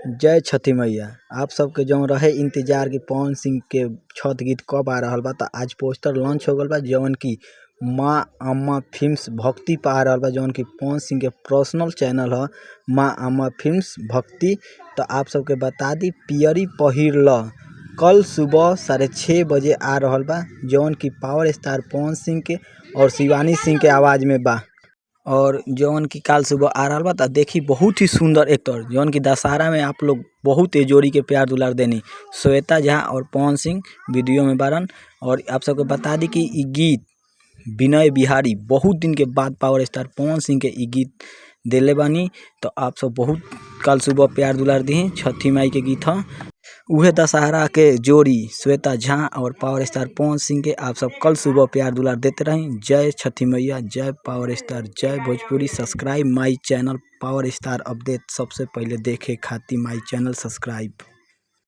जय छठी मैया। आप सबके जौन रहे इंतजार कि पवन सिंह के छठ गीत कब आ रहल बा, त आज पोस्टर लॉन्च हो गल बा जौन की माँ अम्मा फिल्म्स भक्ति पे आ रहल बा, जौन की पवन सिंह के पर्सनल चैनल ह माँ अम्मा फिल्म्स भक्ति। तो आप सबके बता दी पियरी पहिर ल कल सुबह 6:30 बजे आ रहल बा, जौन की पावर स्टार पवन सिंह के और शिवानी सिंह के आवाज में बा। और जौन की काल सुबह आ रहा बा त देखी बहुत ही सुंदर एक्टर जौन की दशहरा में आप लोग बहुत जोड़ी के प्यार दुलार देनी। श्वेता झा और पवन सिंह वीडियो में बारन। और आप सबको बता दी कि ई गीत विनय बिहारी बहुत दिन के बाद पावर स्टार पवन सिंह के ई गीत देले बानी। तो आप सब बहुत कल सुबह प्यार दुलार दी। छठी माई के गीत ह उहे दशहरा के जोड़ी श्वेता झा और पावर स्टार पवन सिंह के आप सब कल सुबह प्यार दुलार देते रही। जय छठी मैया, जय पावर स्टार, जय Bhojpuri. Subscribe my channel power star update सबसे पहले देखे खातिर माई चैनल सब्सक्राइब।